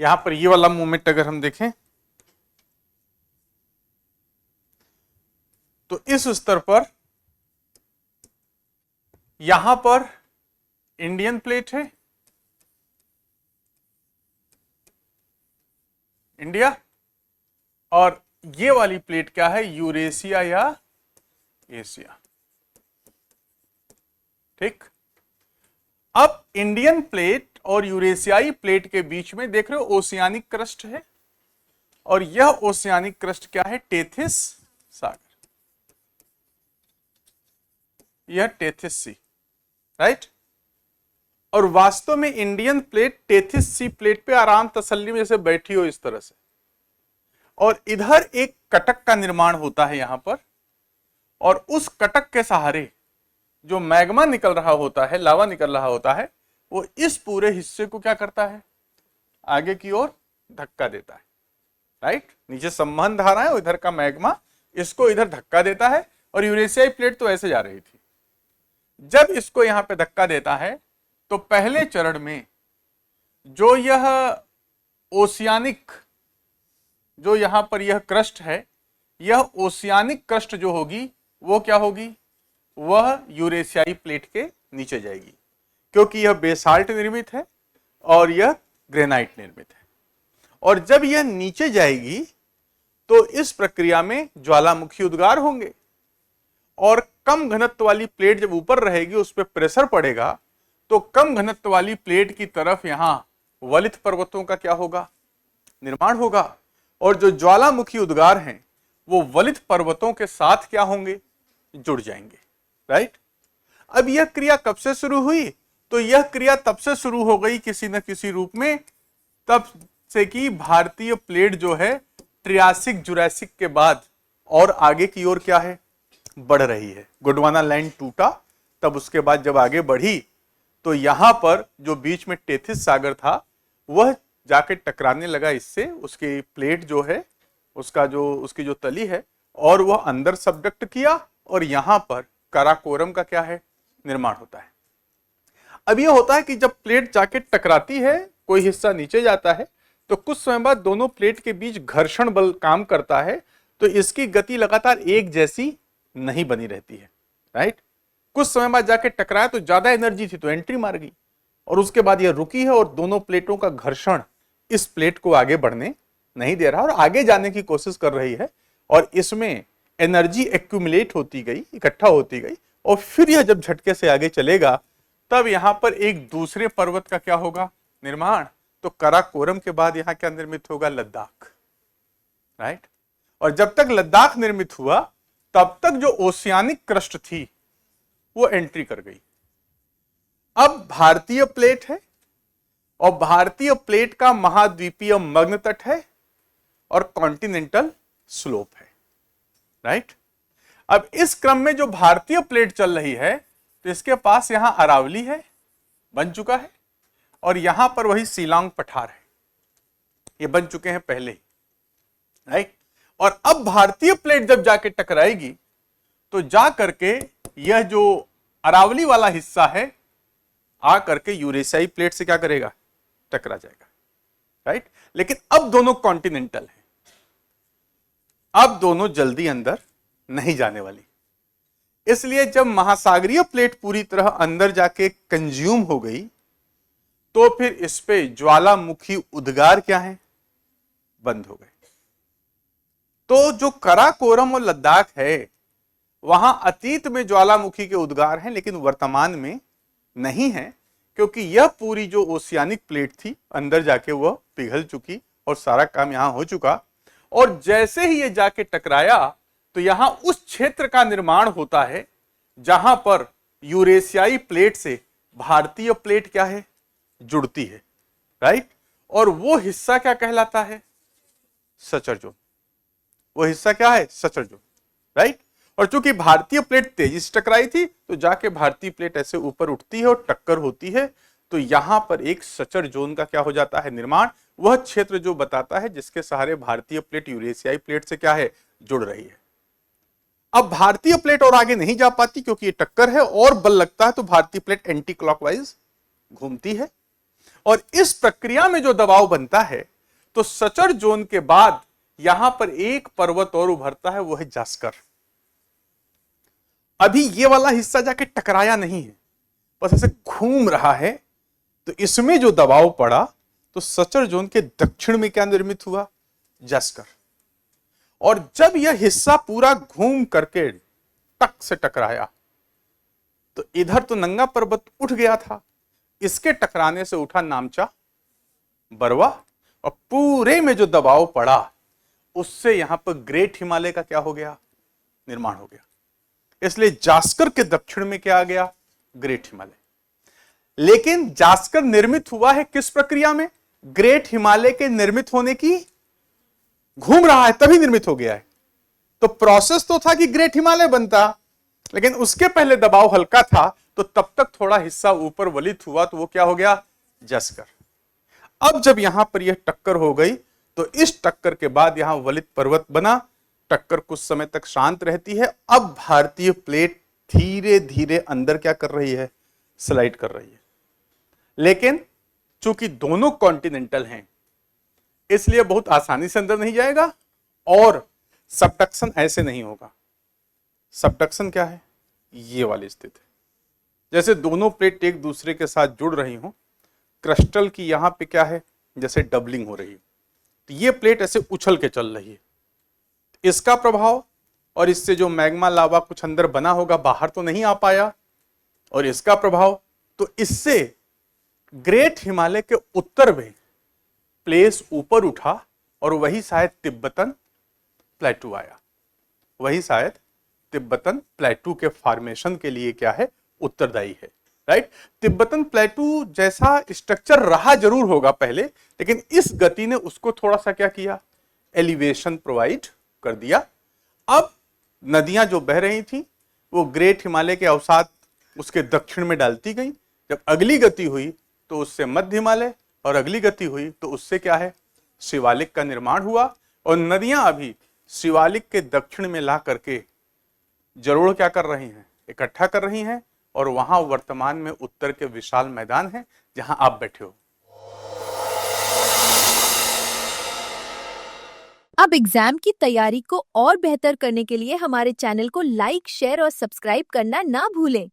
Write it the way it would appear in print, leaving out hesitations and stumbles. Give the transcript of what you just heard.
यहां पर ये वाला मूवमेंट अगर हम देखें तो इस स्तर पर यहां पर इंडियन प्लेट है, इंडिया, और ये वाली प्लेट क्या है, यूरेशिया या एशिया। ठीक, अब इंडियन प्लेट और यूरेशियाई प्लेट के बीच में देख रहे हो ओशियानिक क्रस्ट है, और यह ओशियानिक क्रस्ट क्या है, टेथिस सागर, यह टेथिस सी, राइट। और वास्तव में Indian plate Tethys sea plate पे आराम तसल्ली में जैसे बैठी हो इस तरह से, और इधर एक कटक का निर्माण होता है यहां पर, और उस कटक के सहारे जो मैग्मा निकल रहा होता है, लावा निकल रहा होता है, वो इस पूरे हिस्से को क्या करता है, आगे की ओर धक्का देता है, राइट। नीचे संवहन धारा है, इधर का मैग्मा इसको इधर धक्का देता है, और यूरेशियाई प्लेट तो ऐसे जा रही थी। जब इसको यहां पे धक्का देता है तो पहले चरण में जो यह ओशियानिक, जो यहां पर यह क्रस्ट है, यह ओशियानिक क्रस्ट जो होगी वो क्या होगी, वह यूरेशियाई प्लेट के नीचे जाएगी, क्योंकि यह बेसाल्ट निर्मित है और यह ग्रेनाइट निर्मित है। और जब यह नीचे जाएगी तो इस प्रक्रिया में ज्वालामुखी उद्गार होंगे, और कम घनत्व वाली प्लेट जब ऊपर रहेगी उस पर प्रेशर पड़ेगा, तो कम घनत्व वाली प्लेट की तरफ यहां वलित पर्वतों का क्या होगा, निर्माण होगा, और जो ज्वालामुखी उद्गार हैं वो वलित पर्वतों के साथ क्या होंगे, जुड़ जाएंगे, राइट। अब यह क्रिया कब से शुरू हुई, तो यह क्रिया तब से शुरू हो गई किसी न किसी रूप में, तब से कि भारतीय प्लेट जो है ट्रियासिक जुरासिक के बाद और आगे की ओर क्या है, बढ़ रही है। गोंडवाना लैंड टूटा, तब उसके बाद जब आगे बढ़ी तो यहां पर जो बीच में टेथिस सागर था वह जाके टकराने लगा इससे, उसकी प्लेट जो है उसकी जो तली है, और वह अंदर सबडक्ट किया, और यहां पर काराकोरम का क्या है, निर्माण होता है। अब यह होता है कि जब प्लेट जाके टकराती है, कोई हिस्सा नीचे जाता है, तो कुछ समय बाद दोनों प्लेट के बीच घर्षण बल काम करता है, तो इसकी गति लगातार एक जैसी नहीं बनी रहती है, राइट। कुछ समय बाद जाके टकराया तो ज्यादा एनर्जी थी तो एंट्री मार गई, और उसके बाद यह रुकी है, और दोनों प्लेटों का घर्षण इस प्लेट को आगे बढ़ने नहीं दे रहा, और आगे जाने की कोशिश कर रही है, और इसमें एनर्जी एक्यूमुलेट होती गई, इकट्ठा होती गई, और फिर यह जब झटके से आगे चलेगा तब यहां पर एक दूसरे पर्वत का क्या होगा, निर्माण। तो काराकोरम के बाद यहां क्या निर्मित होगा, लद्दाख, राइट। और जब तक लद्दाख निर्मित हुआ तब तक जो ओशियानिक क्रस्ट थी वो एंट्री कर गई। अब भारतीय प्लेट है, और भारतीय प्लेट का महाद्वीपीय मग्न तट है और कॉन्टिनेंटल स्लोप है, राइट। अब इस क्रम में जो भारतीय प्लेट चल रही है तो इसके पास यहां अरावली है, बन चुका है, और यहां पर वही शिलांग पठार है, ये बन चुके हैं पहले ही, राइट। और अब भारतीय प्लेट जब जाके टकराएगी तो जा करके यह जो अरावली वाला हिस्सा है आ करके यूरेशियाई प्लेट से क्या करेगा, टकरा जाएगा, राइट। लेकिन अब दोनों कॉन्टिनेंटल हैं, अब दोनों जल्दी अंदर नहीं जाने वाली, इसलिए जब महासागरीय प्लेट पूरी तरह अंदर जाके कंज्यूम हो गई तो फिर इस पे ज्वालामुखी उद्गार क्या है, बंद हो गए। तो जो काराकोरम और लद्दाख है वहां अतीत में ज्वालामुखी के उद्गार हैं, लेकिन वर्तमान में नहीं है, क्योंकि यह पूरी जो ओशियानिक प्लेट थी अंदर जाके वह पिघल चुकी और सारा काम यहां हो चुका। और जैसे ही ये जाके टकराया तो यहां उस क्षेत्र का निर्माण होता है जहां पर यूरेशियाई प्लेट से भारतीय प्लेट क्या है, जुड़ती है, राइट। और वो हिस्सा क्या कहलाता है, सचर जोन। वो हिस्सा क्या है, सचर जोन, राइट। और चूंकि भारतीय प्लेट तेजी से टकराई थी तो जाके भारतीय प्लेट ऐसे ऊपर उठती है और टक्कर होती है, तो यहां पर एक सचर जोन का क्या हो जाता है, निर्माण। वह क्षेत्र जो बताता है जिसके सहारे भारतीय प्लेट यूरेशियाई प्लेट से क्या है, जुड़ रही है। अब भारतीय प्लेट और आगे नहीं जा पाती क्योंकि ये टक्कर है और बल लगता है, तो भारतीय प्लेट एंटी क्लॉकवाइज घूमती है, और इस प्रक्रिया में जो दबाव बनता है तो सचर जोन के बाद यहां पर एक पर्वत और उभरता है, वो है जास्कर। अभी ये वाला हिस्सा जाके टकराया नहीं है, बस ऐसे घूम रहा है। तो इसमें जो दबाव पड़ा तो सचर जोन के दक्षिण में क्या निर्मित हुआ, जास्कर। और जब यह हिस्सा पूरा घूम करके टक से टकराया तो इधर तो नंगा पर्वत उठ गया था, इसके टकराने से उठा नामचा बरवा, और पूरे में जो दबाव पड़ा उससे यहां पर ग्रेट हिमालय का क्या हो गया, निर्माण हो गया। इसलिए जास्कर के दक्षिण में क्या आ गया, ग्रेट हिमालय। लेकिन जास्कर निर्मित हुआ है किस प्रक्रिया में, ग्रेट हिमालय के निर्मित होने की, घूम रहा है तभी निर्मित हो गया है। तो प्रोसेस तो था कि ग्रेट हिमालय बनता, लेकिन उसके पहले दबाव हल्का था, तो तब तक थोड़ा हिस्सा ऊपर वलित हुआ, तो वो क्या हो गया, जास्कर। अब जब यहां पर यह टक्कर हो गई तो इस टक्कर के बाद यहां वलित पर्वत बना, टक्कर कुछ समय तक शांत रहती है। अब भारतीय प्लेट धीरे धीरे अंदर क्या कर रही है, स्लाइड कर रही है। लेकिन चूंकि दोनों कॉन्टिनेंटल हैं इसलिए बहुत आसानी से अंदर नहीं जाएगा, और सबडक्शन ऐसे नहीं होगा। सबडक्शन क्या है, ये वाली स्थिति है, जैसे दोनों प्लेट एक दूसरे के साथ जुड़ रही हो, क्रिस्टल की यहां पे क्या है, जैसे डबलिंग हो रही है। तो ये प्लेट ऐसे उछल के चल रही है, इसका प्रभाव और इससे जो मैग्मा लावा कुछ अंदर बना होगा बाहर तो नहीं आ पाया, और इसका प्रभाव, तो इससे ग्रेट हिमालय के उत्तर में प्लेस ऊपर उठा और वही शायद तिब्बतन प्लेटू आया। वही शायद तिब्बतन प्लेटू के फॉर्मेशन के लिए क्या है, उत्तरदायी है, राइट। तिब्बतन प्लेटू जैसा स्ट्रक्चर रहा जरूर होगा पहले, लेकिन इस गति ने उसको थोड़ा सा क्या किया, एलिवेशन प्रोवाइड कर दिया। अब नदियां जो बह रही थी वो ग्रेट हिमालय के अवसाद उसके दक्षिण में डालती गई। जब अगली गति हुई तो उससे मध्य हिमालय, और अगली गति हुई तो उससे क्या है, शिवालिक का निर्माण हुआ। और नदियां अभी शिवालिक के दक्षिण में ला करके जरोड़ क्या कर रही हैं, इकट्ठा कर रही हैं, और वहां वर्तमान में उत्तर के विशाल मैदान है जहां आप बैठे हो। अब एग्जाम की तैयारी को और बेहतर करने के लिए हमारे चैनल को लाइक, शेयर और सब्सक्राइब करना ना भूलें।